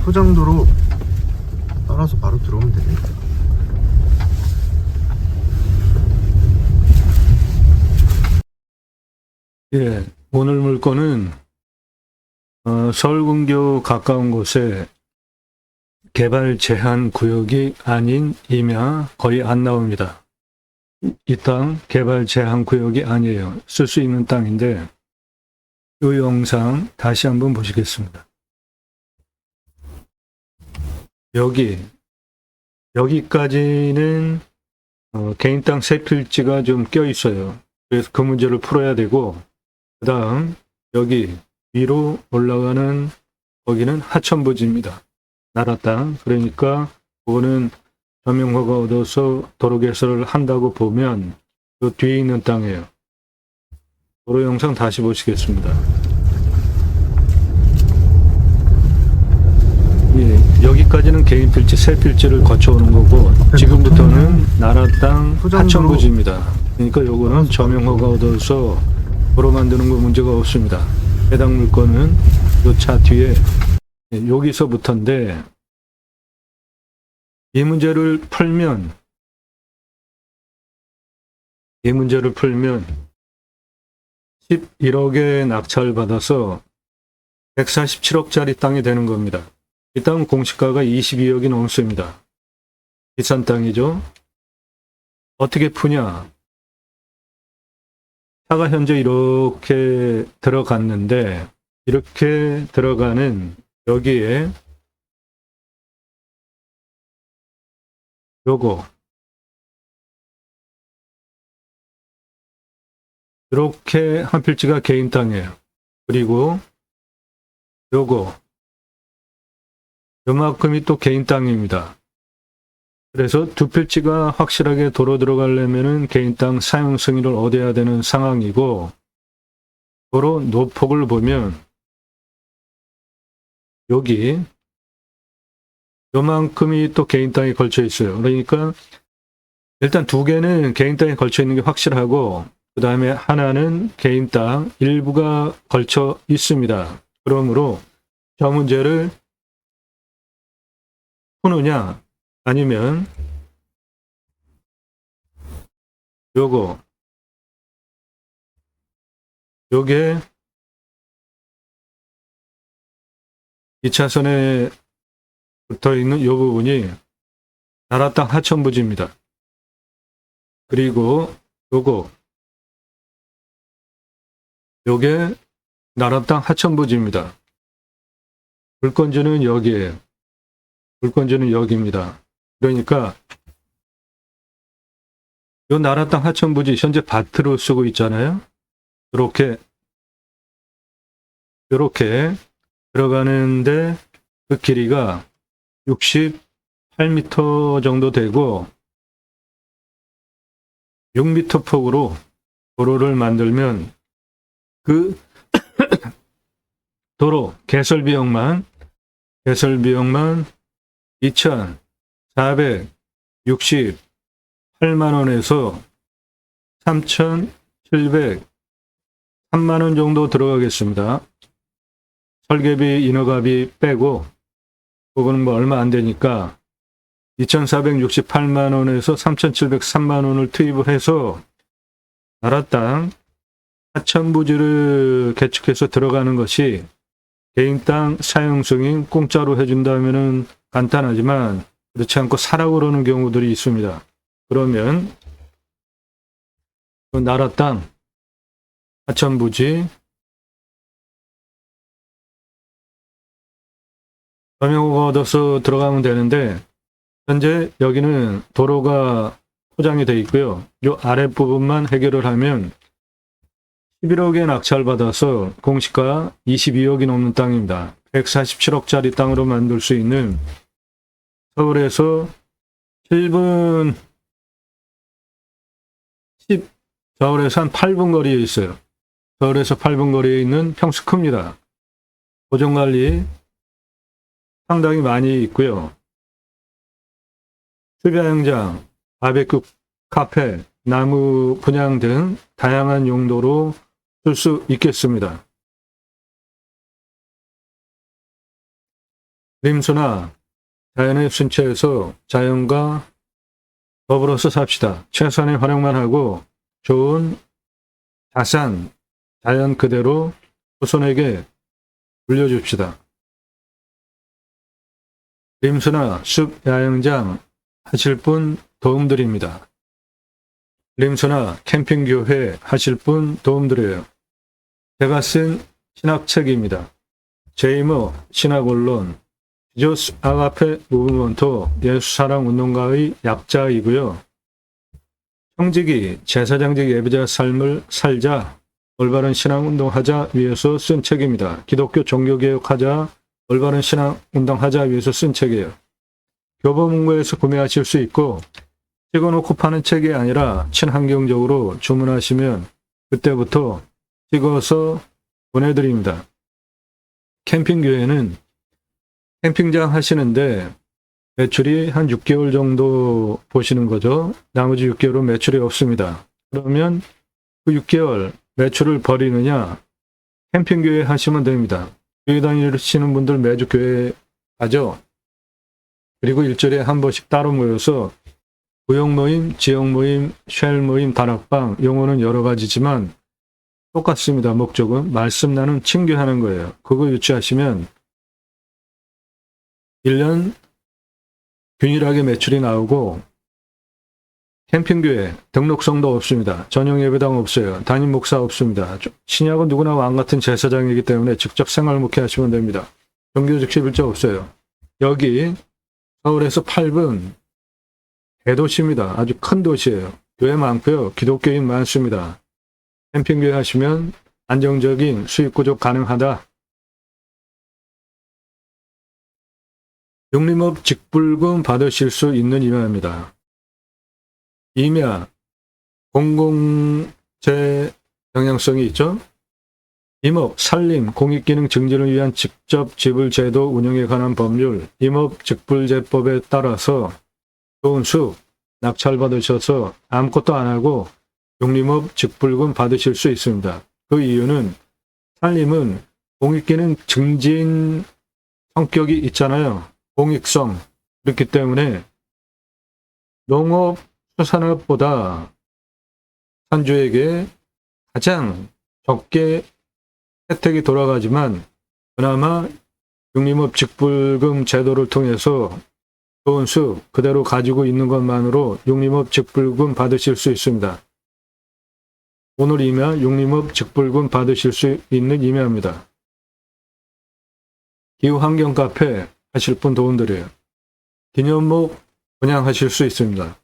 포장도로 따라서 바로 들어오면 되겠다. 예, 오늘 물건은 서울근교 가까운 곳에 개발 제한 구역이 아닌 이면 거의 안 나옵니다. 이 땅 개발 제한 구역이 아니에요. 쓸 수 있는 땅인데 이 영상 다시 한번 보시겠습니다. 여기까지는 개인 땅 세 필지가 좀 껴 있어요. 그래서 그 문제를 풀어야 되고, 그 다음 여기 위로 올라가는 거기는 하천부지입니다. 나라 땅. 그러니까 그거는 전명허가 얻어서 도로 개설을 한다고 보면 그 뒤에 있는 땅이에요. 도로 영상 다시 보시겠습니다. 예, 여기까지는 개인 필지 세 필지를 거쳐오는 거고, 지금부터는 나라 땅 하천부지입니다. 그러니까 요거는 전명허가 얻어서 도로 만드는 거 문제가 없습니다. 해당 물건은 요 차 뒤에 여기서부터인데, 이 문제를 풀면 11억의 낙찰 받아서 147억짜리 땅이 되는 겁니다. 이 땅 공시가가 22억이 넘습니다. 비싼 땅이죠. 어떻게 푸냐? 차가 현재 이렇게 들어갔는데, 이렇게 들어가는 여기에 요거 이렇게 한 필지가 개인 땅이에요. 그리고 요만큼이 또 개인 땅입니다. 그래서 두 필지가 확실하게 도로 들어가려면은 개인 땅 사용 승인을 얻어야 되는 상황이고, 도로 노폭을 보면 여기 요만큼이 또 개인 땅에 걸쳐 있어요. 그러니까 일단 두 개는 개인 땅에 걸쳐 있는 게 확실하고, 그 다음에 하나는 개인 땅 일부가 걸쳐 있습니다. 그러므로 저 문제를 푸느냐, 아니면 요게 2차선에 붙어 있는 요 부분이 나라 땅 하천부지입니다. 그리고 요게 나라 땅 하천부지입니다. 물건지는 여기에요. 물건지는 여기입니다. 그러니까 요 나라 땅 하천부지 현재 밭으로 쓰고 있잖아요. 이렇게 들어가는데 그 길이가 68m 정도 되고, 6m 폭으로 도로를 만들면 그 도로 개설 비용만 2,468만 원에서 3,703만 원 정도 들어가겠습니다. 설계비, 인허가비 빼고, 그거는 뭐 얼마 안 되니까 2,468만 원에서 3,703만 원을 투입을 해서 나라 땅 하천부지를 개축해서 들어가는 것이 개인 땅 사용 승인 공짜로 해준다면은 간단하지만, 그렇지 않고 사라고 그러는 경우들이 있습니다. 그러면 그 나라 땅 하천부지 전용허가 얻어서 들어가면 되는데, 현재 여기는 도로가 포장이 되어 있고요. 이 아랫부분만 해결을 하면 11억에 낙찰 받아서 공시가 22억이 넘는 땅입니다. 147억짜리 땅으로 만들 수 있는, 서울에서 7분 서울에서 한 8분 거리에 있어요. 서울에서 8분 거리에 있는 평수 큽니다. 보존관리 상당히 많이 있고요. 휴양장, 바베큐 카페, 나무 분양 등 다양한 용도로 쓸 수 있겠습니다. 림수나 자연의 순체에서 자연과 더불어서 삽시다. 최선의 활용만 하고 좋은 자산, 자연 그대로 후손에게 물려줍시다. 림수나 숲 야영장 하실 분 도움드립니다. 림수나 캠핑교회 하실 분 도움드려요. 제가 쓴 신학책입니다. 제이머 신학원론, 지저스 아가페 무브먼토 예수사랑운동가의 약자이고요. 형직이 제사장직 예배자 삶을 살자 올바른 신앙운동하자 위해서 쓴 책입니다. 기독교 종교개혁하자 올바른 신앙운동하자 위해서 쓴 책이에요. 교보문고에서 구매하실 수 있고 찍어놓고 파는 책이 아니라 친환경적으로 주문하시면 그때부터 찍어서 보내드립니다. 캠핑교회는 캠핑장 하시는데 매출이 한 6개월 정도 보시는 거죠. 나머지 6개월은 매출이 없습니다. 그러면 그 6개월 매출을 버리느냐? 캠핑교회 하시면 됩니다. 교회 다니시는 분들 매주 교회 가죠. 그리고 일주일에 한 번씩 따로 모여서 구역 모임, 지역 모임, 쉘 모임, 다락방, 용어는 여러 가지지만 똑같습니다. 목적은 말씀 나눔 친교하는 거예요. 그거 유치하시면 1년 균일하게 매출이 나오고 캠핑교회 등록성도 없습니다. 전용 예배당 없어요. 담임 목사 없습니다. 신약은 누구나 왕같은 제사장이기 때문에 직접 생활 목회하시면 됩니다. 종교적 11조 없어요. 여기 서울에서 8분 대도시입니다. 아주 큰 도시예요. 교회 많고요. 기독교인 많습니다. 캠핑교회 하시면 안정적인 수익 구조 가능하다. 육림업 직불금 받으실 수 있는 임야입니다. 임야, 공공재 영향성이 있죠. 임업, 산림, 공익기능 증진을 위한 직접 지불 제도 운영에 관한 법률, 임업 직불제법에 따라서 좋은 숲, 낙찰 받으셔서 아무것도 안 하고 육림업 직불금 받으실 수 있습니다. 그 이유는 산림은 공익기능 증진 성격이 있잖아요. 공익성. 그렇기 때문에 농업, 수산업보다 산주에게 가장 적게 혜택이 돌아가지만 그나마 육림업 직불금 제도를 통해서 좋은 숲 그대로 가지고 있는 것만으로 육림업 직불금 받으실 수 있습니다. 오늘 임야 육림업 직불금 받으실 수 있는 임야입니다. 기후환경 카페 하실 분 도움드려요. 기념목 분양하실 수 있습니다.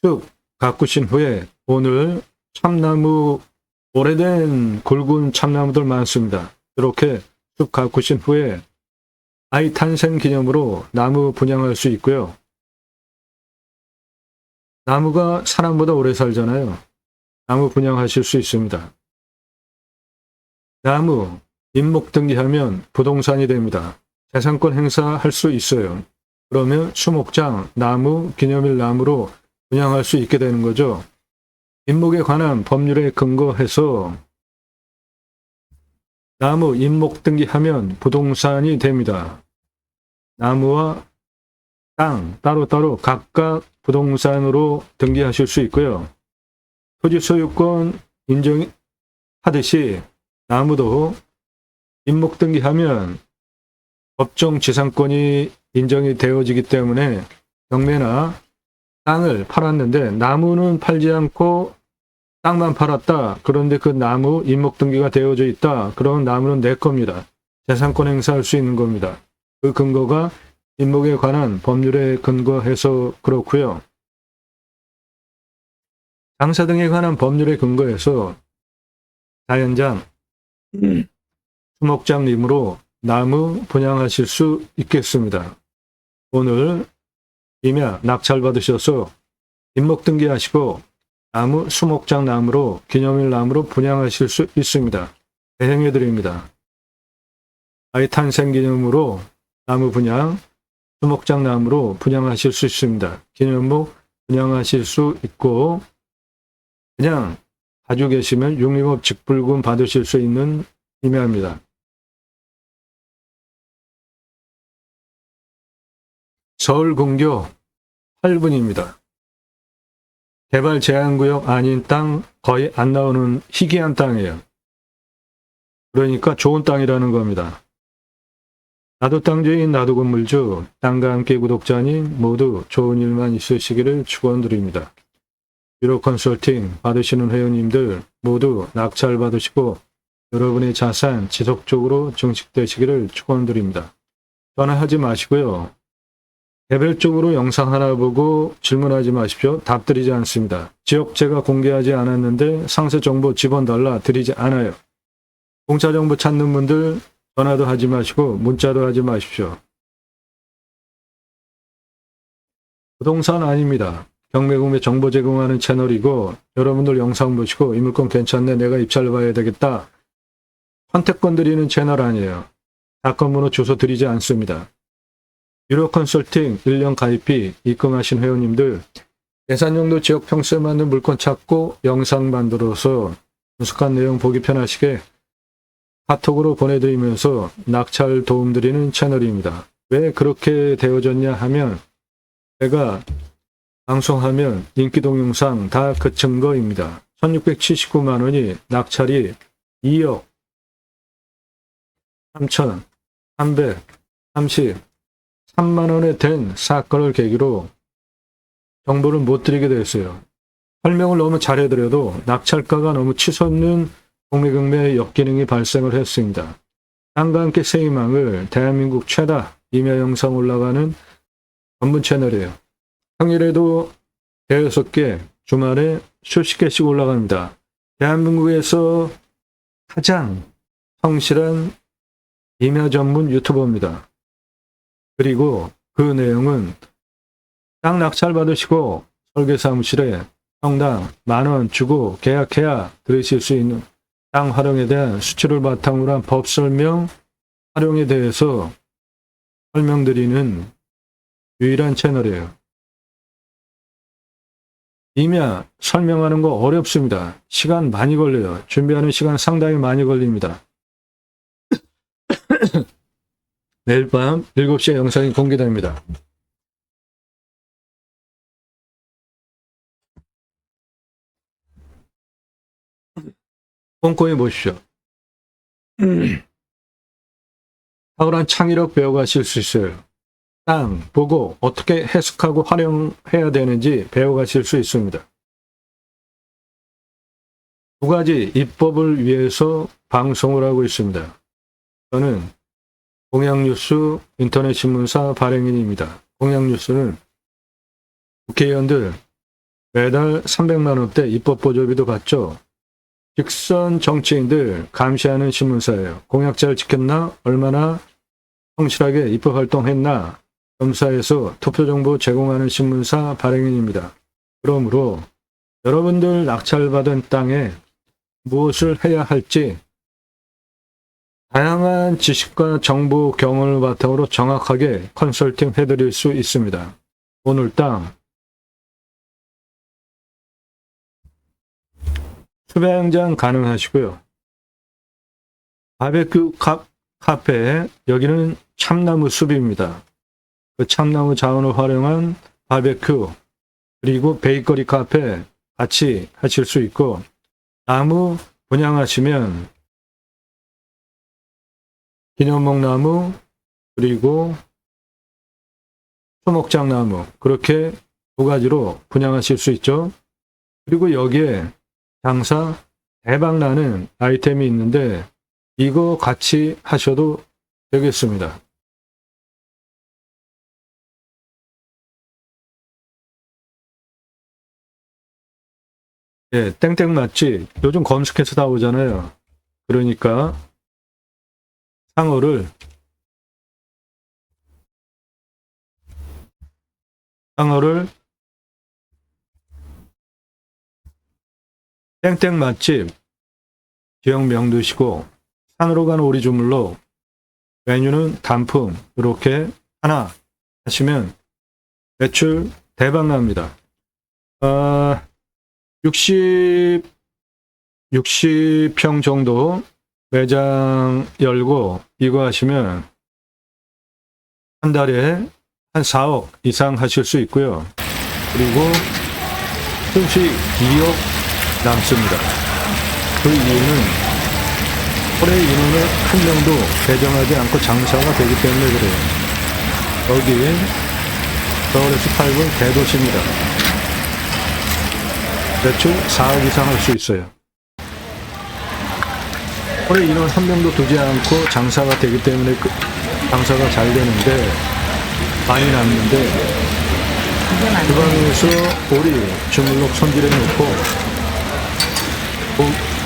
숲 가꾸신 후에 오늘 참나무 오래된 굵은 참나무들 많습니다. 이렇게 숲 가꾸신 후에 아이 탄생 기념으로 나무 분양할 수 있고요. 나무가 사람보다 오래 살잖아요. 나무 분양하실 수 있습니다. 나무 임목 등기하면 부동산이 됩니다. 재산권 행사할 수 있어요. 그러면 수목장, 나무, 기념일 나무로 분양할 수 있게 되는 거죠. 임목에 관한 법률에 근거해서 나무 임목 등기하면 부동산이 됩니다. 나무와 땅 따로따로 각각 부동산으로 등기하실 수 있고요. 토지 소유권 인정하듯이 나무도 임목 등기하면 법정 지상권이 인정이 되어지기 때문에 경매나 땅을 팔았는데 나무는 팔지 않고 땅만 팔았다. 그런데 그 나무 임목 등기가 되어져 있다. 그럼 나무는 내 겁니다. 재산권 행사할 수 있는 겁니다. 그 근거가 임목에 관한 법률에 근거해서 그렇고요. 장사 등에 관한 법률에 근거해서 자연장, 수목장림으로 나무 분양하실 수 있겠습니다. 오늘 임야 낙찰 받으셔서 임목 등기하시고 나무 수목장 나무로 기념일 나무로 분양하실 수 있습니다. 대행해 드립니다. 아이 탄생 기념으로 나무 분양, 수목장 나무로 분양하실 수 있습니다. 기념목 분양하실 수 있고 그냥 가지고 계시면 육림업 직불금 받으실 수 있는 임야입니다. 서울 근교 8분입니다. 개발 제한구역 아닌 땅 거의 안 나오는 희귀한 땅이에요. 그러니까 좋은 땅이라는 겁니다. 나도 땅주인 나도 건물주 땅과 함께 구독자님 모두 좋은 일만 있으시기를 축원드립니다. 유로 컨설팅 받으시는 회원님들 모두 낙찰 받으시고 여러분의 자산 지속적으로 증식되시기를 축원드립니다. 전화하지 마시고요. 개별적으로 영상 하나 보고 질문하지 마십시오. 답드리지 않습니다. 지역 제가 공개하지 않았는데 상세 정보 집어달라 드리지 않아요. 공짜 정보 찾는 분들 전화도 하지 마시고 문자도 하지 마십시오. 부동산 아닙니다. 경매구매 정보 제공하는 채널이고 여러분들 영상 보시고 이 물건 괜찮네 내가 입찰 봐야 되겠다. 선택권 드리는 채널 아니에요. 사건 번호 주소 드리지 않습니다. 유로 컨설팅 1년 가입비 입금하신 회원님들 예산용도 지역 평수에 맞는 물건 찾고 영상 만들어서 분석한 내용 보기 편하시게 카톡으로 보내드리면서 낙찰 도움드리는 채널입니다. 왜 그렇게 되어졌냐 하면 제가 방송하면 인기 동영상 다 그 증거입니다. 1679만 원이 낙찰이 2억 3,333만 원에 된 사건을 계기로 정보를 못 드리게 됐어요. 설명을 너무 잘해드려도 낙찰가가 너무 치솟는 공매경매 역기능이 발생을 했습니다. 땅과 함께 새 희망을 대한민국 최다 임야 영상 올라가는 전문 채널이에요. 평일에도 대여섯 개, 주말에 수십 개씩 올라갑니다. 대한민국에서 가장 성실한 임야 전문 유튜버입니다. 그리고 그 내용은 땅 낙찰 받으시고 설계사무실에 평당 10,000원 주고 계약해야 들으실 수 있는 땅 활용에 대한 수치를 바탕으로 한 법 설명, 활용에 대해서 설명드리는 유일한 채널이에요. 임야 설명하는 거 어렵습니다. 시간 많이 걸려요. 준비하는 시간 상당히 많이 걸립니다. 내일 밤 7시에 영상이 공개됩니다. 꼼꼼히 보십시오. 탁월한 창의력 배워가실 수 있어요. 땅 보고 어떻게 해석하고 활용해야 되는지 배워가실 수 있습니다. 두 가지 입법을 위해서 방송을 하고 있습니다. 저는 공약뉴스 인터넷신문사 발행인입니다. 공약뉴스는 국회의원들 매달 300만 원대 입법보조비도 받죠. 직선 정치인들 감시하는 신문사예요. 공약 잘 지켰나? 얼마나 성실하게 입법활동했나? 검사에서 투표정보 제공하는 신문사 발행인입니다. 그러므로 여러분들 낙찰받은 땅에 무엇을 해야 할지 다양한 지식과 정보 경험을 바탕으로 정확하게 컨설팅 해드릴 수 있습니다. 오늘 땅 수배양장 가능하시고요. 바베큐 카페, 여기는 참나무 숲입니다. 그 참나무 자원을 활용한 바베큐, 그리고 베이커리 카페 같이 하실 수 있고, 나무 분양하시면 기념목나무, 그리고 초목장나무, 그렇게 두 가지로 분양하실 수 있죠. 그리고 여기에 장사 대박나는 아이템이 있는데 이거 같이 하셔도 되겠습니다. 예, 땡땡 맛집 요즘 검색해서 나오잖아요. 그러니까 상어를 땡땡 맛집 지역명 두시고 산으로 가는 오리주물로 메뉴는 단품 이렇게 하나 하시면 매출 대박 납니다. 60평 정도 매장 열고 이거 하시면 한 달에 한 4억 이상 하실 수 있고요. 그리고 순수익 2억 남습니다. 그 이유는 올해 인원을 한 명도 배정하지 않고 장사가 되기 때문에 그래요. 여기 서울에서 8분 대도시입니다. 매출 4억 이상 할 수 있어요. 올해 인원 한 명도 두지 않고 장사가 되기 때문에 장사가 잘 되는데 많이 남는데 주방에서 오리, 주물럭 손질해 놓고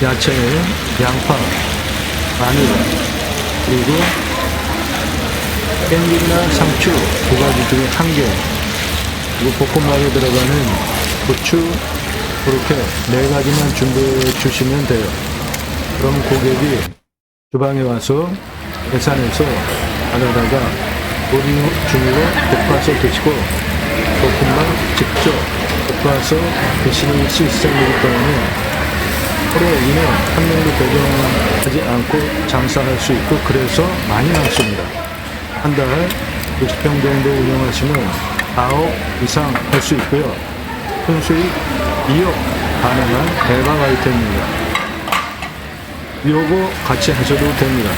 야채에 양파, 마늘, 그리고 깻잎이나 상추 두 가지 중에 한 개, 그리고 볶음밥에 들어가는 고추 그렇게 네 가지만 준비해 주시면 돼요. 그럼 고객이 주방에 와서 계산해서 가져다가 오리, 주물럭 볶아서 드시고 볶음밥 직접 볶아서 드시는 시스템이기 때문에 올해 인원 한 명도 배정하지 않고 장사할 수 있고 그래서 많이 남습니다. 한 달 90평 정도 운영하시면 4억 이상 할 수 있고요. 순수익 2억 가능한 대박 아이템입니다. 요거 같이 하셔도 됩니다.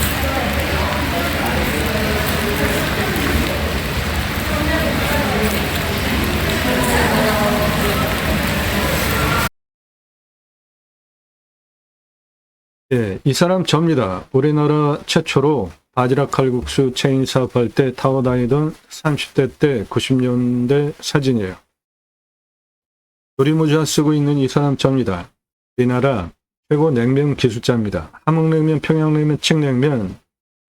예, 이 사람 접니다. 우리나라 최초로 바지락 칼국수 체인 사업할 때 타고 다니던 30대 때 90년대 사진이에요. 조리모자 쓰고 있는 이 사람 접니다. 우리나라 최고 냉면 기술자입니다. 함흥냉면, 평양냉면, 칡냉면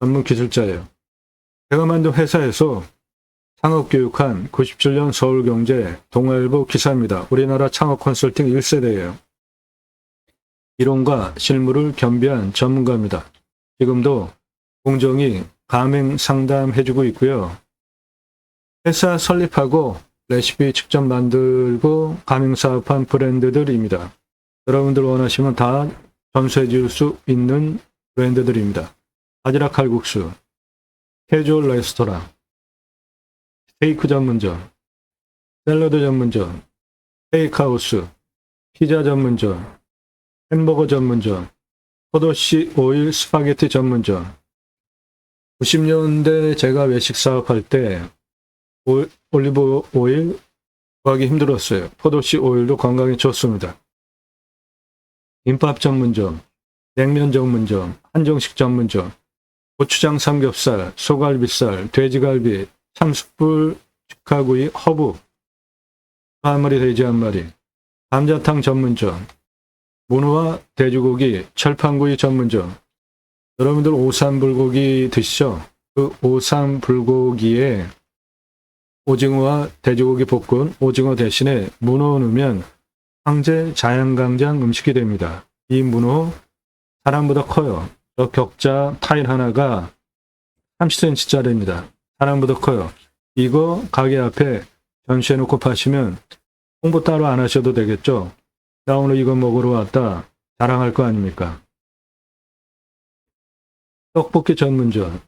전문 기술자예요. 제가 만든 회사에서 창업교육한 97년 서울경제 동아일보 기사입니다. 우리나라 창업 컨설팅 1세대예요. 이론과 실무를 겸비한 전문가입니다. 지금도 공정히 가맹 상담해주고 있고요. 회사 설립하고 레시피 직접 만들고 가맹사업한 브랜드들입니다. 여러분들 원하시면 다 전수해 줄 수 있는 브랜드들입니다. 바지락 칼국수, 캐주얼 레스토랑, 스테이크 전문점, 샐러드 전문점, 스테이크하우스, 피자 전문점, 햄버거 전문점, 포도씨 오일 스파게티 전문점. 90년대 제가 외식 사업할 때 올리브 오일 구하기 힘들었어요. 포도씨 오일도 건강에 좋습니다. 김밥 전문점, 냉면 전문점, 한정식 전문점, 고추장 삼겹살, 소갈비살, 돼지갈비, 참숯불, 직화구이, 허브, 한 마리 돼지 한 마리, 감자탕 전문점, 문어와 돼지고기, 철판구이 전문점. 여러분들 오삼불고기 드시죠? 그 오삼불고기에 오징어와 돼지고기 볶은 오징어 대신에 문어 넣으면 황제 자양강장 음식이 됩니다. 이 문어 사람보다 커요. 저 격자 타일 하나가 30cm짜리입니다. 사람보다 커요. 이거 가게 앞에 전시해놓고 파시면 홍보 따로 안 하셔도 되겠죠? 나 오늘 이거 먹으러 왔다 자랑할 거 아닙니까? 떡볶이 전문점,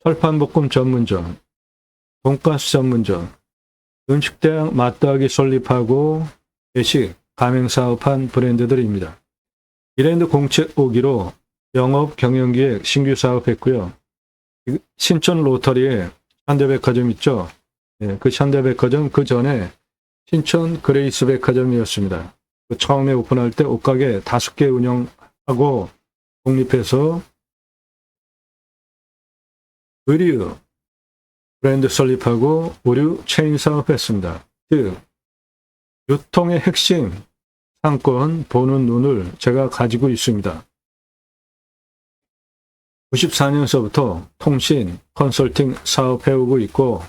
철판볶음 전문점, 돈가스 전문점, 음식대학 맛더하기 설립하고 외식, 가맹사업한 브랜드들입니다. 이랜드 공채 오기로 영업 경영기획 신규 사업했고요. 신촌 로터리에 현대백화점 있죠? 예, 그 현대백화점 그 전에 신촌 그레이스 백화점이었습니다. 그 처음에 오픈할 때 옷가게 5개 운영하고 독립해서 의류 브랜드 설립하고 의류 체인 사업했습니다. 즉 유통의 핵심 상권 보는 눈을 제가 가지고 있습니다. 94년서부터 통신 컨설팅 사업 해오고 있고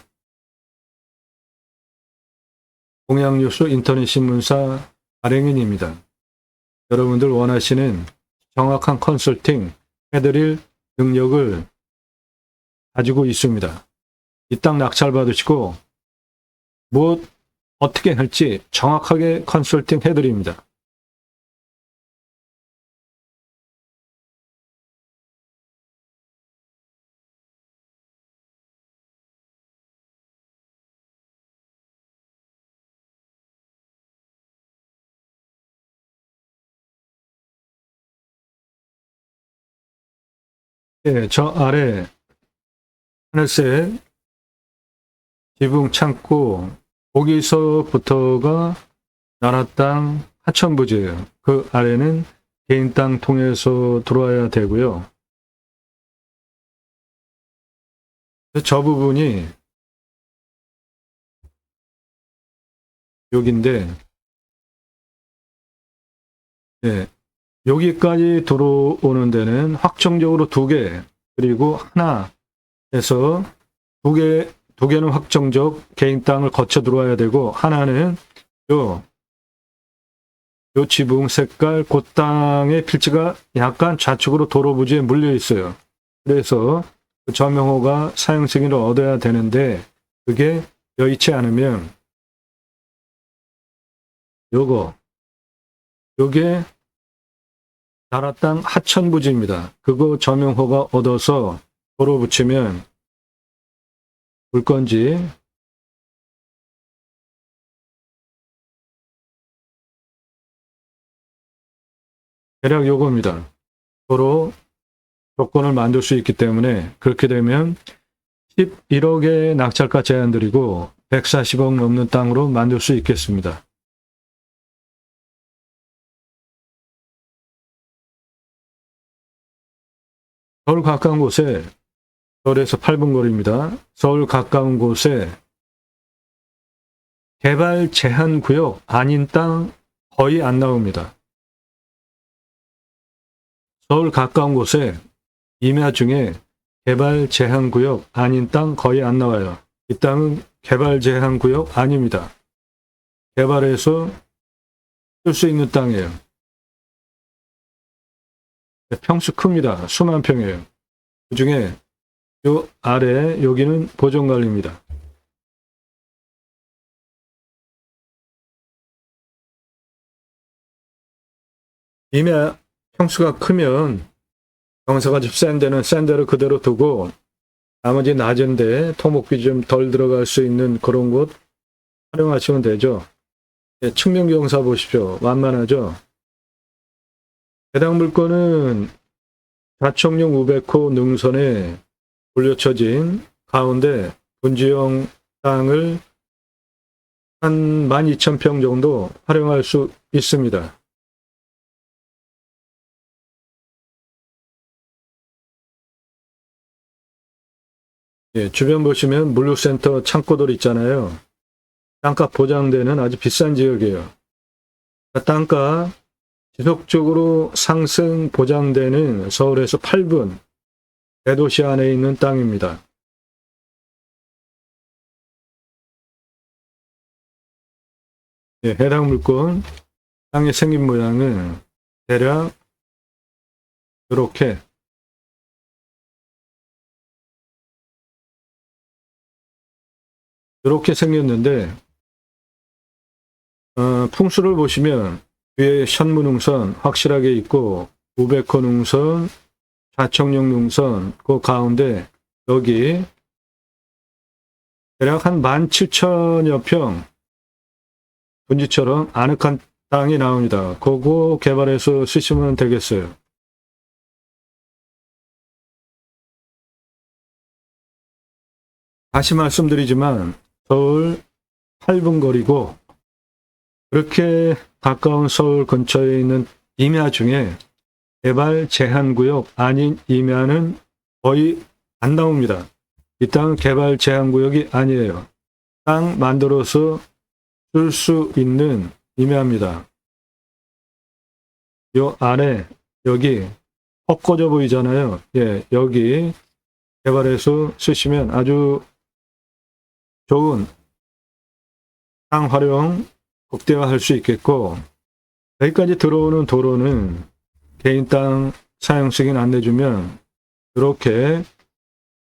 공양뉴스 인터넷신문사 발행인입니다. 여러분들 원하시는 정확한 컨설팅 해드릴 능력을 가지고 있습니다. 이 땅 낙찰 받으시고 어떻게 할지 정확하게 컨설팅 해드립니다. 예, 저 아래 하늘색 지붕 창고, 거기서부터가 나라 땅 하천부지예요. 그 아래는 개인 땅 통해서 들어와야 되고요. 저 부분이 여기인데, 예, 여기까지 들어오는 데는 확정적으로 2개, 그리고 하나에서 2개는 확정적 개인 땅을 거쳐 들어와야 되고, 하나는 요 지붕 색깔, 그 땅의 필지가 약간 좌측으로 도로 부지에 물려 있어요. 그래서 그 점용호가 사용 승인을 얻어야 되는데, 그게 여의치 않으면, 요게 나라 땅 하천부지입니다. 그거 점용호가 얻어서 도로 붙이면 물 건지, 대략 요겁니다. 도로 조건을 만들 수 있기 때문에, 그렇게 되면 11억의 낙찰가 제한 드리고 140억 넘는 땅으로 만들 수 있겠습니다. 서울 가까운 곳에, 서울에서 8분 거리입니다. 서울 가까운 곳에 개발 제한 구역 아닌 땅 거의 안 나옵니다. 서울 가까운 곳에 임야 중에 개발 제한 구역 아닌 땅 거의 안 나와요. 이 땅은 개발 제한 구역 아닙니다. 개발해서 쓸 수 있는 땅이에요. 평수 큽니다. 수만 평이에요. 그 중에 요 아래 여기는 보존관리입니다. 임야 평수가 크면 경사가 좀 센 데는 센 대로 그대로 두고, 나머지 낮은데 토목비 좀 덜 들어갈 수 있는 그런 곳 활용하시면 되죠. 예, 측면 경사 보십시오. 완만하죠. 해당 물건은 좌청룡 우백호 능선에 올려쳐진 가운데 분지형 땅을 한 12,000평 정도 활용할 수 있습니다. 예, 주변 보시면 물류센터 창고들 있잖아요. 땅값 보장되는 아주 비싼 지역이에요. 땅값 지속적으로 상승 보장되는 서울에서 8분 대도시 안에 있는 땅입니다. 예, 해당 물건 땅의 생긴 모양은 대략 이렇게 생겼는데, 풍수를 보시면 뒤에 현무능선 확실하게 있고, 우백호 능선, 좌청룡 능선, 그 가운데 여기 대략 한 17,000여 평 분지처럼 아늑한 땅이 나옵니다. 그거 개발해서 쓰시면 되겠어요. 다시 말씀드리지만 서울 8분 거리고, 그렇게 가까운 서울 근처에 있는 임야 중에 개발 제한구역 아닌 임야는 거의 안 나옵니다. 이 땅은 개발 제한구역이 아니에요. 땅 만들어서 쓸 수 있는 임야입니다. 요 아래 여기 헛거져 보이잖아요. 예, 여기 개발해서 쓰시면 아주 좋은 땅 활용 극대화할 수 있겠고, 여기까지 들어오는 도로는 개인 땅 사용 승인 안 내주면 이렇게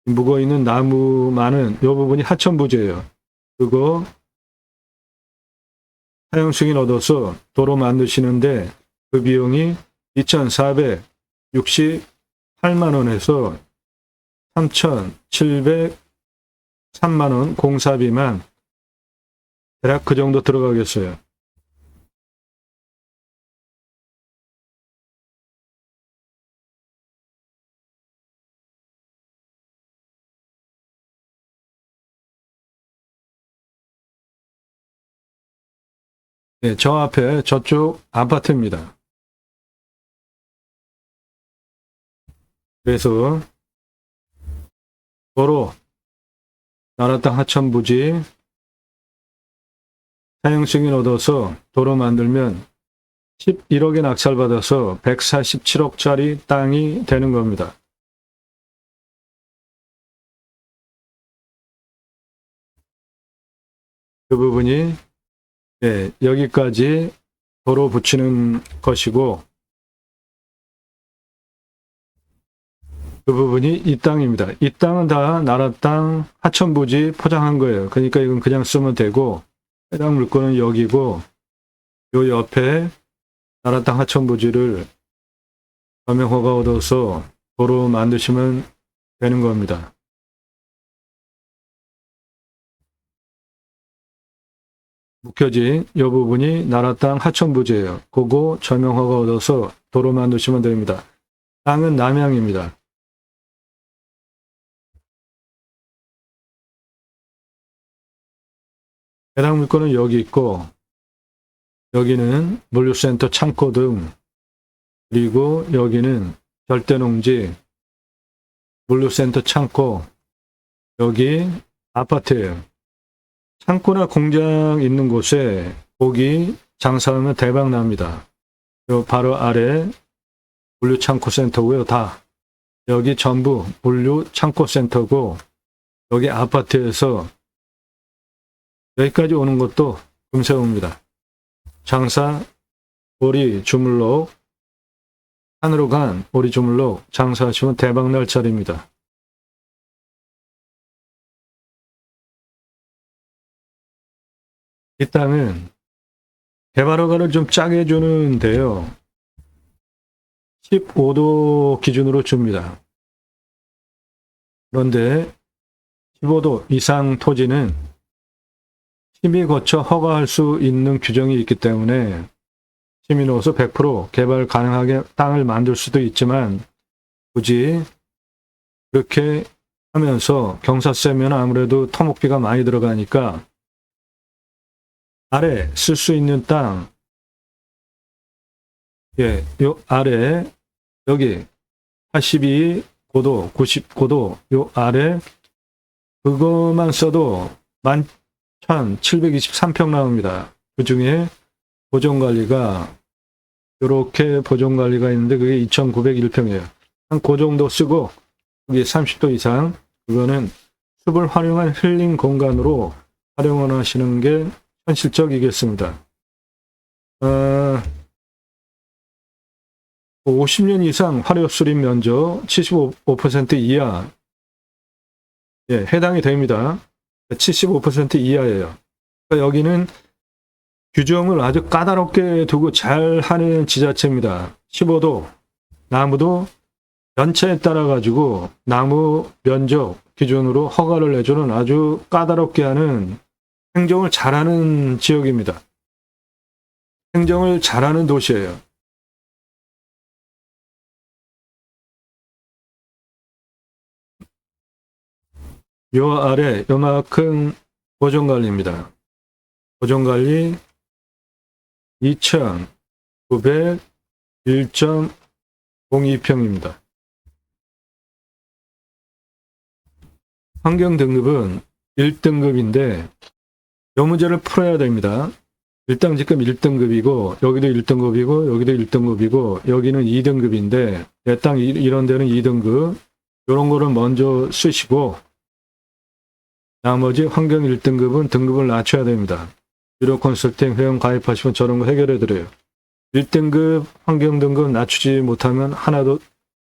묵어있는 나무 많은 이 부분이 하천부지예요. 그거 사용 승인 얻어서 도로 만드시는데 그 비용이 2,468만 원에서 3,703만 원 공사비만 대략 그 정도 들어가겠어요. 네, 저 앞에 저쪽 아파트입니다. 그래서 도로, 나라 땅 하천 부지 사용 승인 얻어서 도로 만들면 11억에 낙찰받아서 147억짜리 땅이 되는 겁니다. 그 부분이 여기까지 도로 붙이는 것이고, 그 부분이 이 땅입니다. 이 땅은 다 나라 땅 하천부지 포장한 거예요. 그러니까 이건 그냥 쓰면 되고, 해당 물건은 여기고, 요 옆에 나라 땅 하천부지를 서명 허가 얻어서 도로 만드시면 되는 겁니다. 묶여진 이 부분이 나라 땅 하천부지예요. 그거 서명 허가 얻어서 도로 만드시면 됩니다. 땅은 남양입니다. 해당 물건은 여기 있고, 여기는 물류센터 창고 등, 그리고 여기는 절대농지, 물류센터 창고, 여기 아파트예요. 창고나 공장 있는 곳에 고기 장사하면 대박 납니다. 요 바로 아래 물류창고센터고요. 다 여기 전부 물류창고센터고, 여기 아파트에서 여기까지 오는 것도 금세 옵니다. 장사, 오리 주물럭, 산으로 간 오리 주물럭 장사하시면 대박 날 자리입니다. 이 땅은 개발허가를 좀 짜게 주는데요. 15도 기준으로 줍니다. 그런데 15도 이상 토지는 심의 거쳐 허가할 수 있는 규정이 있기 때문에 심의 넣어서 100% 개발 가능하게 땅을 만들 수도 있지만, 굳이 그렇게 하면서 경사세면 아무래도 토목비가 많이 들어가니까 아래 쓸 수 있는 땅, 요 아래, 여기 82고도, 99도, 요 아래, 그것만 써도 11,723평 나옵니다. 그 중에 보존관리가, 이렇게 보존관리가 있는데 그게 2,901평이에요. 한 그 정도 쓰고, 여기 30도 이상, 그거는 숲을 활용한 힐링 공간으로 활용하시는 게 현실적이겠습니다. 50년 이상 화력 수립 면적 75% 이하, 해당이 됩니다. 75% 이하예요. 그러니까 여기는 규정을 아주 까다롭게 두고 잘 하는 지자체입니다. 15도, 나무도 연차에 따라 가지고 나무 면적 기준으로 허가를 내주는 아주 까다롭게 하는, 행정을 잘하는 지역입니다. 행정을 잘하는 도시예요. 요 아래 요만큼 보존관리입니다. 보존관리 2,901.02평입니다. 환경등급은 1등급인데 요 문제를 풀어야 됩니다. 일당 지금 1등급이고 여기도 1등급이고 여기도 1등급이고 여기는 2등급인데 내 땅 이런 데는 2등급, 이런 거를 먼저 쓰시고 나머지 환경 1등급은 등급을 낮춰야 됩니다. 유료 컨설팅 회원 가입하시면 저런 거 해결해 드려요. 1등급 환경 등급 낮추지 못하면 하나도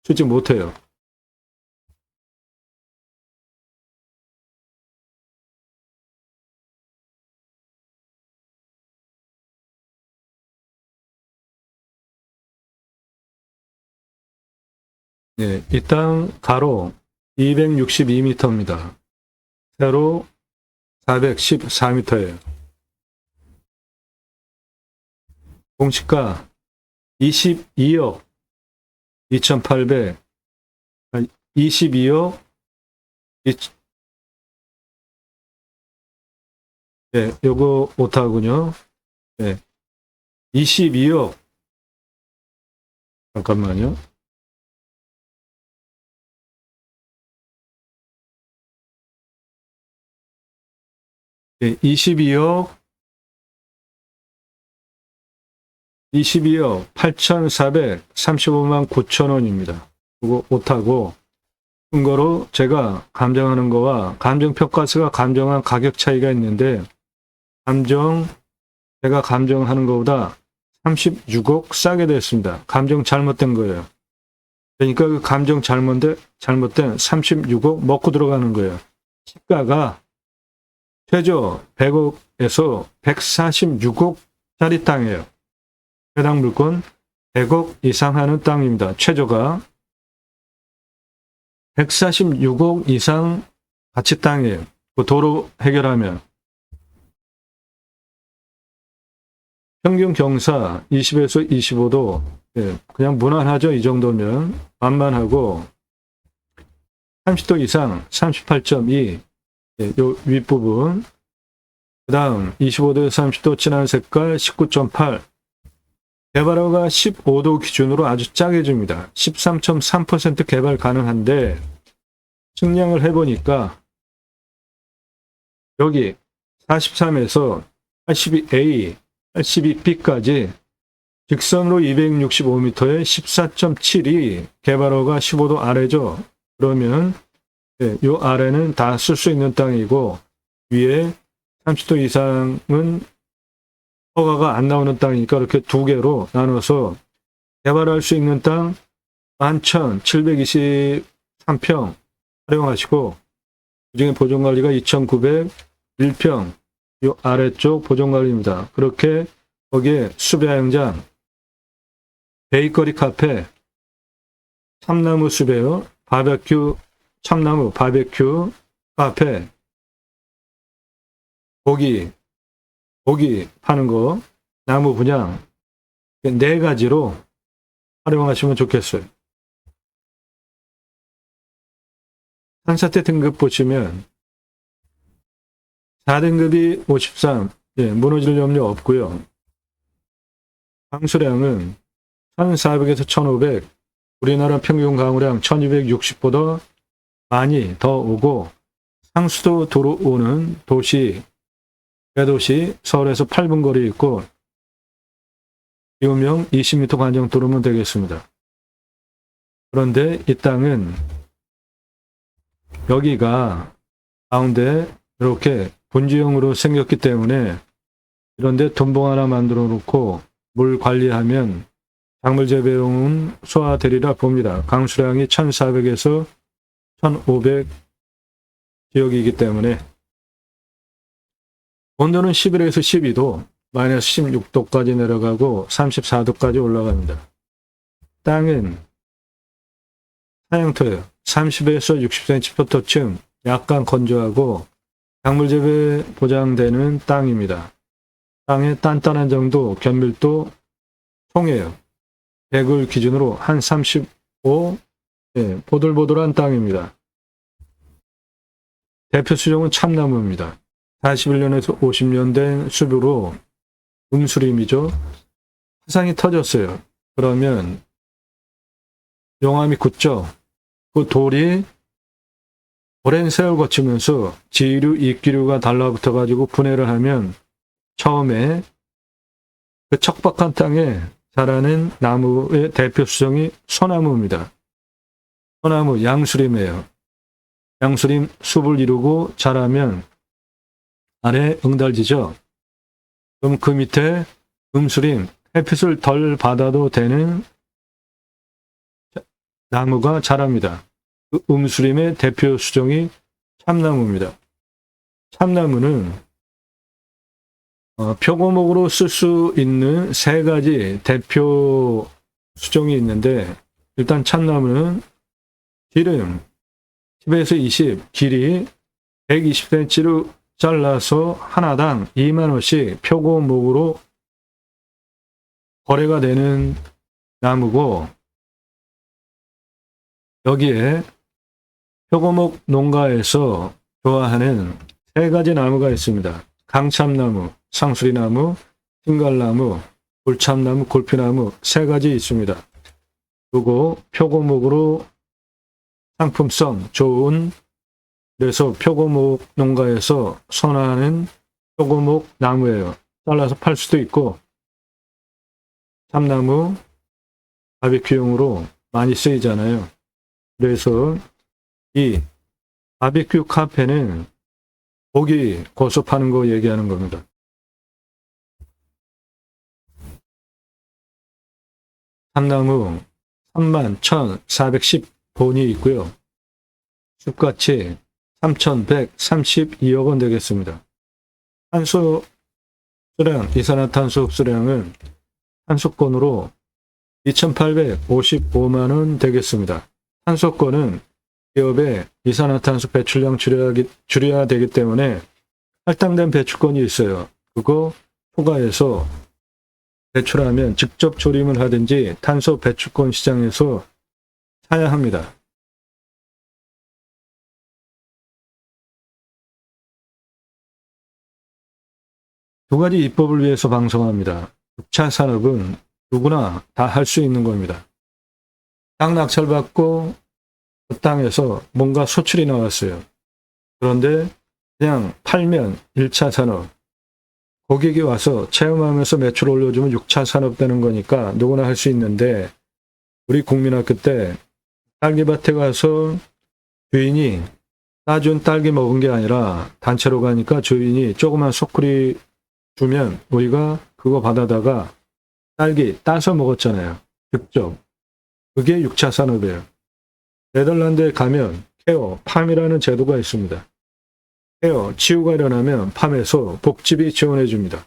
쓰지 못해요. 이 땅 가로 262m입니다. 세로 414m예요. 공시가 22억 2,800, 22억, 요거 오타군요. 22억. 잠깐만요. 네, 22억 8,435만 9천 원입니다. 그거 오타고, 근거로 제가 감정하는 거와 감정평가서가 감정한 가격 차이가 있는데, 제가 감정하는 것보다 36억 싸게 됐습니다. 감정 잘못된 거예요. 그러니까 그 감정 잘못된 36억 먹고 들어가는 거예요. 시가가 최저 100억에서 146억짜리 땅이에요. 해당 물건 100억 이상 하는 땅입니다. 최저가 146억 이상 가치 땅이에요. 그 도로 해결하면. 평균 경사 20에서 25도, 예, 그냥 무난하죠. 이 정도면 만만하고, 30도 이상 38.2, 예, 요 윗부분. 그 다음 25도에서 30도 진한 색깔 19.8. 개발허가 15도 기준으로 아주 짜게 줍니다. 13.3% 개발 가능한데, 측량을 해보니까 여기 43에서 82A, 82B까지 직선으로 265m에 14.7이 개발허가 15도 아래죠. 그러면 요 아래는 다 쓸 수 있는 땅이고, 위에 30도 이상은 허가가 안 나오는 땅이니까 이렇게 두 개로 나눠서 개발할 수 있는 땅 11,723평 활용하시고, 그중에 보존관리가 2,901평, 이 아래쪽 보존관리입니다. 그렇게 거기에 수배양장, 베이커리 카페, 참나무 수배요, 바베큐, 참나무 바베큐 카페, 고기 파는 거, 나무 분양, 4가지로 활용하시면 좋겠어요. 산사태 등급 보시면 4등급이 53, 예, 무너질 염려 없고요. 강수량은 1,400에서 1,500, 우리나라 평균 강우량 1,260보다 많이 더 오고, 상수도 도로 오는 도시, 대도시, 서울에서 8분 거리에 있고, 기후명 20m 관정 도로면 되겠습니다. 그런데 이 땅은 여기가 가운데 이렇게 분지형으로 생겼기 때문에, 이런데 돈봉 하나 만들어 놓고 물 관리하면 작물 재배용은 소화되리라 봅니다. 강수량이 1,400에서 1,500 지역이기 때문에. 온도는 11에서 12도, 마이너스 16도까지 내려가고 34도까지 올라갑니다. 땅은 사양토예요. 30에서 60cm 포토층, 약간 건조하고 작물 재배 보장되는 땅입니다. 땅의 단단한 정도, 견밀도 통해요. 100을 기준으로 한 35, 예, 보들보들한 땅입니다. 대표 수종은 참나무입니다. 41년에서 50년 된 수비로 음수림이죠. 화상이 터졌어요. 그러면 용암이 굳죠. 그 돌이 오랜 세월 거치면서 지류, 이기류가 달라붙어 가지고 분해를 하면 처음에 그 척박한 땅에 자라는 나무의 대표 수종이 소나무입니다. 소나무, 양수림이에요. 양수림 숲을 이루고 자라면 아래 응달지죠. 그럼 그 밑에 음수림, 햇빛을 덜 받아도 되는 나무가 자랍니다. 그 음수림의 대표 수종이 참나무입니다. 참나무는 표고목으로 쓸 수 있는 3가지 대표 수종이 있는데, 일단 참나무는 길은 10에서 20, 길이 120cm로 잘라서 하나당 2만 원씩 표고목으로 거래가 되는 나무고, 여기에 표고목 농가에서 좋아하는 3가지 나무가 있습니다. 강참나무, 상수리나무, 흰갈나무, 돌참나무, 골피나무 세 가지 있습니다. 그리고 표고목으로 상품성 좋은, 그래서 표고목 농가에서 선호하는 표고목 나무예요. 잘라서 팔 수도 있고, 참나무 바비큐용으로 많이 쓰이잖아요. 그래서 이 바비큐 카페는 고기 고수 파는 거 얘기하는 겁니다. 참나무 31,410본이 있고요. 숲가치 3,132억 원 되겠습니다. 탄소 흡수량, 이산화탄소 흡수량은 탄소권으로 2,855만 원 되겠습니다. 탄소권은 기업의 이산화탄소 배출량 줄여야 되기 때문에 할당된 배출권이 있어요. 그거 초과해서 배출하면 직접 조림을 하든지 탄소 배출권 시장에서 사야 합니다. 두 가지 입법을 위해서 방송합니다. 6차 산업은 누구나 다 할 수 있는 겁니다. 땅 낙찰받고 그 땅에서 뭔가 소출이 나왔어요. 그런데 그냥 팔면 1차 산업, 고객이 와서 체험하면서 매출 올려주면 6차 산업 되는 거니까 누구나 할 수 있는데, 우리 국민학교 때 딸기밭에 가서 주인이 따준 딸기 먹은 게 아니라 단체로 가니까 주인이 조그만 소쿠리 주면 우리가 그거 받아다가 딸기 따서 먹었잖아요. 직접. 그게 6차 산업이에요. 네덜란드에 가면 케어, 팜이라는 제도가 있습니다. 케어, 치유가 일어나면 팜에서 복지비 지원해 줍니다.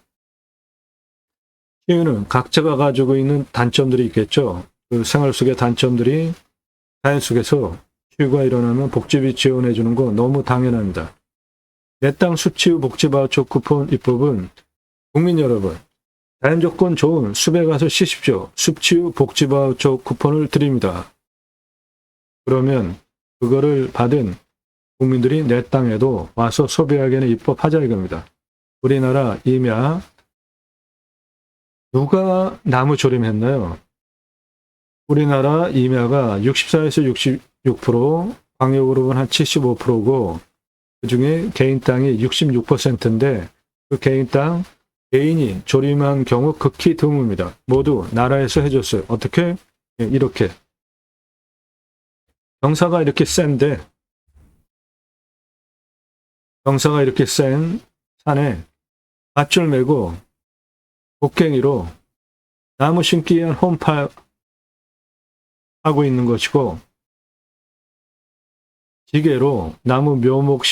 치유는 각자가 가지고 있는 단점들이 있겠죠. 그 생활 속의 단점들이 자연 속에서 치유가 일어나면 복지비 지원해 주는 거 너무 당연합니다. 내 땅 숲치유 복지바우처 쿠폰 입법은 국민 여러분, 자연조건 좋은 숲에 가서 쉬십시오. 숲치유 복지바우처 쿠폰을 드립니다. 그러면 그거를 받은 국민들이 내 땅에도 와서 소비하게는 입법하자 이겁니다. 우리나라 임야, 누가 나무 조림했나요? 우리나라 임야가 64에서 66%, 광역으로는 한 75%고 그중에 개인 땅이 66%인데 그 개인 땅, 개인이 조림한 경우 극히 드뭅니다. 모두 나라에서 해줬어요. 어떻게? 이렇게. 경사가 이렇게 센데, 경사가 이렇게 센 산에 밧줄 메고 곡괭이로 나무 심기 위한 홈파 하고 있는 것이고, 지게로 나무 묘목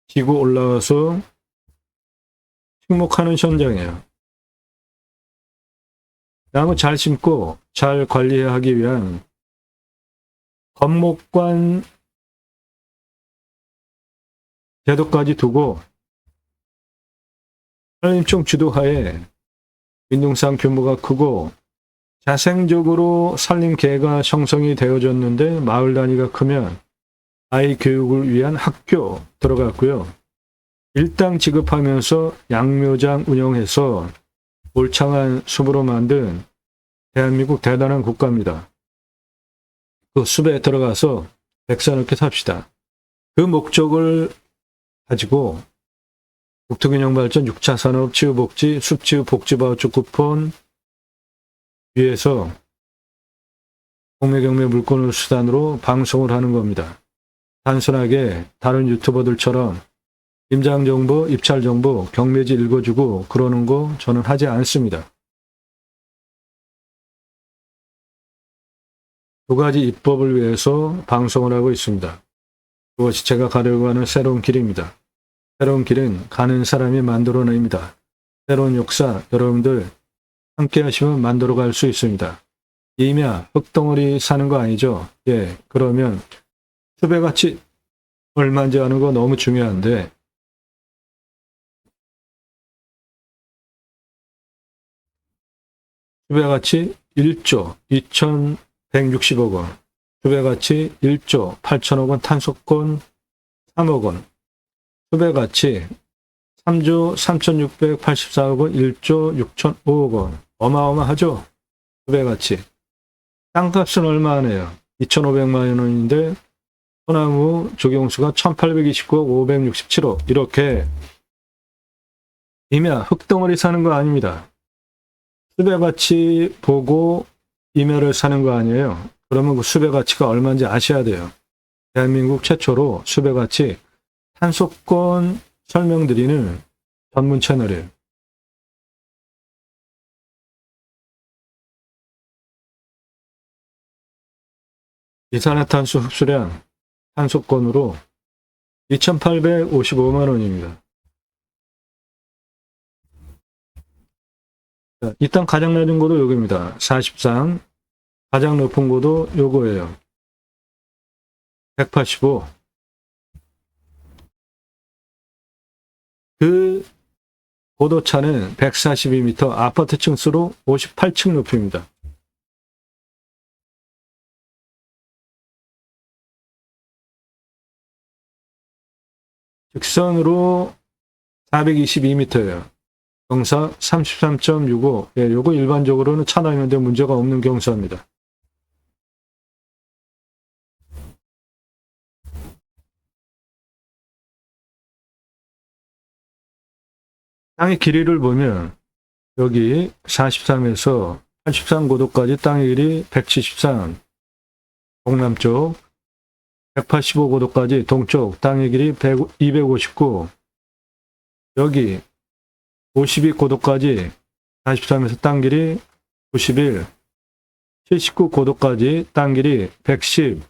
지고 올라와서 식목하는 현장이에요. 나무 잘 심고 잘 관리하기 위한 건목관 제도까지 두고 산림청 주도하에 민둥산 규모가 크고 자생적으로 산림계가 형성이 되어졌는데 마을 단위가 크면 아이 교육을 위한 학교 들어갔고요. 일당 지급하면서 양묘장 운영해서 울창한 숲으로 만든 대한민국 대단한 국가입니다. 그 숲에 들어가서 백사롭게 삽시다. 그 목적을 가지고 국토균형발전 6차 산업 치유복지 숲치유 복지바우처 쿠폰 위해서 공매경매 물건을 수단으로 방송을 하는 겁니다. 단순하게 다른 유튜버들처럼 임장정보, 입찰정보, 경매지 읽어주고 그러는 거 저는 하지 않습니다. 두 가지 입법을 위해서 방송을 하고 있습니다. 그것이 제가 가려고 하는 새로운 길입니다. 새로운 길은 가는 사람이 만들어냅니다. 새로운 역사 여러분들 함께 하시면 만들어갈 수 있습니다. 임야, 흙덩어리 사는 거 아니죠? 예, 그러면 숲의 가치 얼마인지 아는 거 너무 중요한데 숲의 가치 1조 2,160억 원, 숲의 가치 1조 8천억 원, 탄소권 3억 원, 숲의 가치 3조 3,684억 원, 1조 6,005억 원, 어마어마하죠? 수배가치. 땅값은 얼마 하네요? 2,500만 원인데 소나무 조경수가 1,829억 567억. 이렇게 임야 흙덩어리 사는 거 아닙니다. 수배가치 보고 임야를 사는 거 아니에요. 그러면 그 수배가치가 얼마인지 아셔야 돼요. 대한민국 최초로 수배가치 탄소권 설명드리는 전문 채널이에요. 이산화탄소 흡수량 탄소권으로 2,855만 원입니다. 자, 일단 가장 낮은 고도 여기입니다. 43. 가장 높은 고도 요거예요. 185. 그 고도차는 142m, 아파트 층수로 58층 높이입니다. 직선으로 422m예요. 경사 33.65. 예, 요거 일반적으로는 차 다니는데 문제가 없는 경사입니다. 땅의 길이를 보면 여기 43에서 83고도까지 땅의 길이 173, 동남쪽 185고도까지 동쪽 땅의 길이 259, 여기 52고도까지 43에서 땅 길이 91, 79고도까지 땅 길이 110,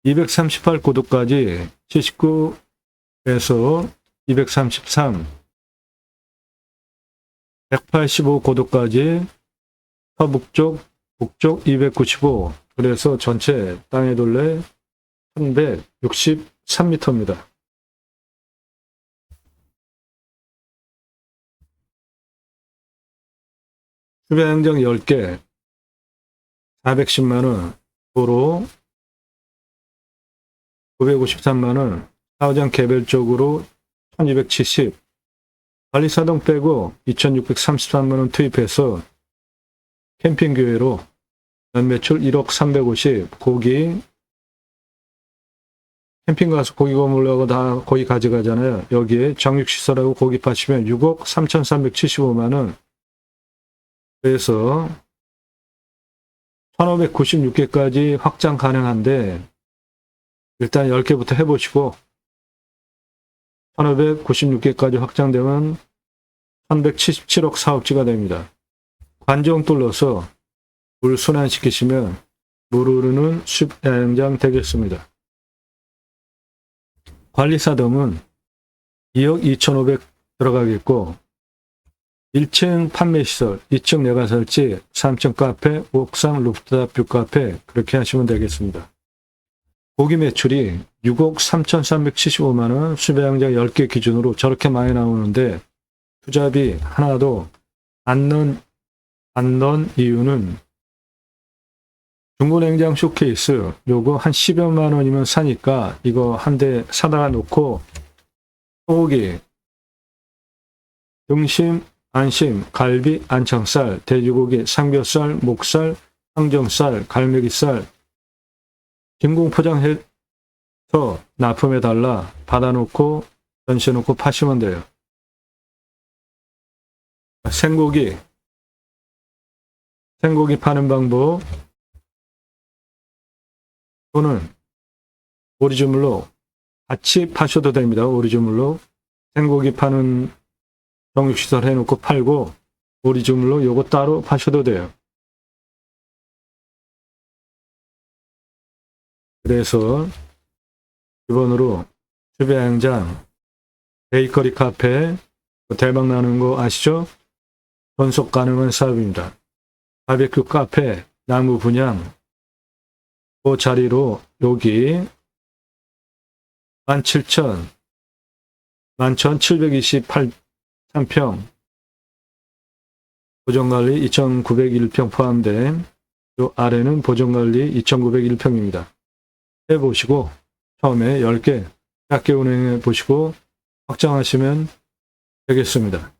238고도까지 79에서 233, 185고도까지 서북쪽, 북쪽 295, 그래서 전체 땅의 둘레 1163m입니다. 수배행정 10개, 410만원, 도로 953만원, 사후장 개별적으로 1270, 관리사동 빼고 2633만원 투입해서 캠핑교회로 연매출 1억 350, 고기, 캠핑 가서 고기 구우려고 다 고기 가져가잖아요. 여기에 정육시설하고 고기 파시면 6억 3,375만원, 그래서 1,596개까지 확장 가능한데 일단 10개부터 해보시고 1,596개까지 확장되면 1,177억 사업지가 됩니다. 관정 뚫러서 물 순환시키시면 물 흐르는 숲야영장 되겠습니다. 관리사덤은 2억 2,500 들어가겠고 1층 판매시설, 2층 내과설치, 3층 카페, 옥상 루프탑 뷰카페 그렇게 하시면 되겠습니다. 고기 매출이 6억 3,375만원, 수배양장 10개 기준으로 저렇게 많이 나오는데 투자비 하나도 안 넣은 이유는 중고냉장 쇼케이스 요거 한 10여만 원이면 사니까 이거 한 대 사다가 놓고 소고기, 등심, 안심, 갈비, 안창살, 돼지고기, 삼겹살, 목살, 항정살, 갈매기살 진공 포장해서 납품해달라 받아놓고 전시해놓고 파시면 돼요. 생고기 파는 방법 또는 오리지물로 같이 파셔도 됩니다. 오리지물로 생고기 파는 정육시설 해놓고 팔고 오리지물로 요거 따로 파셔도 돼요. 그래서 기본으로 수배양장, 베이커리 카페 대박 나는 거 아시죠? 전속 가능한 사업입니다. 바베큐 카페, 나무 분양 그 자리로 여기 11,728평 보존관리 2,901평 포함된 요 아래는 보존관리 2,901평입니다. 해보시고 처음에 10개 작게 운행해 보시고 확장하시면 되겠습니다.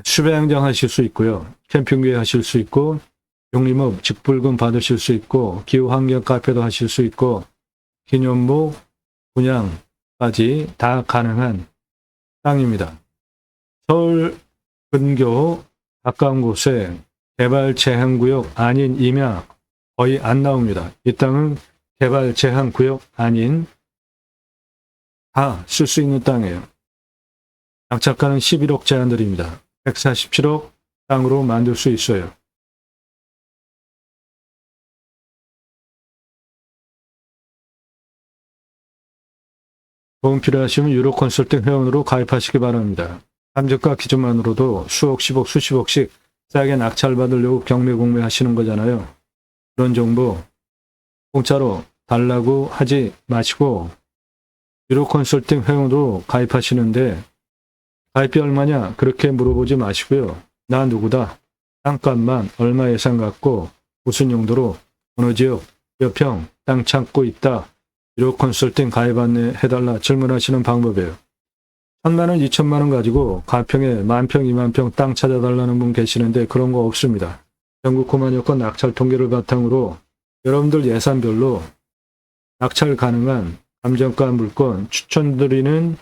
수배양장 하실 수 있고요. 캠핑기 하실 수 있고, 용림업 직불금 받으실 수 있고, 기후환경 카페도 하실 수 있고, 기념목 분양까지 다 가능한 땅입니다. 서울 근교 가까운 곳에 개발 제한구역 아닌 임야 거의 안 나옵니다. 이 땅은 개발 제한구역 아닌 다 쓸 수 있는 땅이에요. 낙찰가는 11억 제한드립니다. 147억 땅으로 만들 수 있어요. 도움 필요하시면 유로 컨설팅 회원으로 가입하시기 바랍니다. 감정가 기준만으로도 수억, 10억, 수십억씩 싸게 낙찰받으려고 경매공매 하시는 거잖아요. 그런 정보 공짜로 달라고 하지 마시고 유로 컨설팅 회원으로 가입하시는데 가입비 얼마냐 그렇게 물어보지 마시고요. 나 누구다. 땅값만 얼마 예산 갖고 무슨 용도로 어느 지역 몇 평 땅 찾고 있다. 유로 컨설팅 가입 안내 해달라 질문하시는 방법이에요. 1,000만원, 2,000만원 가지고 가평에 10,000평, 20,000평 땅 찾아달라는 분 계시는데 그런 거 없습니다. 전국 9만 여건 낙찰 통계를 바탕으로 여러분들 예산별로 낙찰 가능한 감정가 물건 추천드리는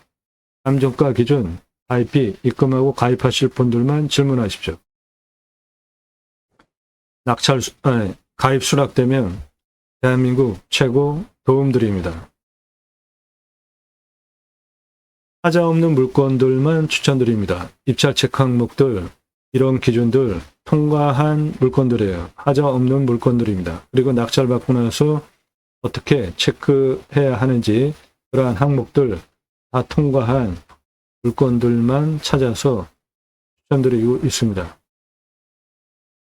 감정가 기준 가입비 입금하고 가입하실 분들만 질문하십시오. 가입 수락되면 대한민국 최고 도움드립니다. 하자 없는 물건들만 추천드립니다. 입찰 체크 항목들, 이런 기준들 통과한 물건들이에요. 하자 없는 물건들입니다. 그리고 낙찰 받고 나서 어떻게 체크해야 하는지 그러한 항목들 다 통과한 물건들만 찾아서 추천드리고 있습니다.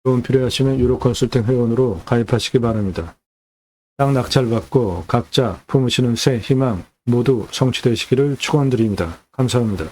도움 필요하시면 유로 컨설팅 회원으로 가입하시기 바랍니다. 땅 낙찰 받고 각자 품으시는 새 희망 모두 성취되시기를 축원드립니다. 감사합니다.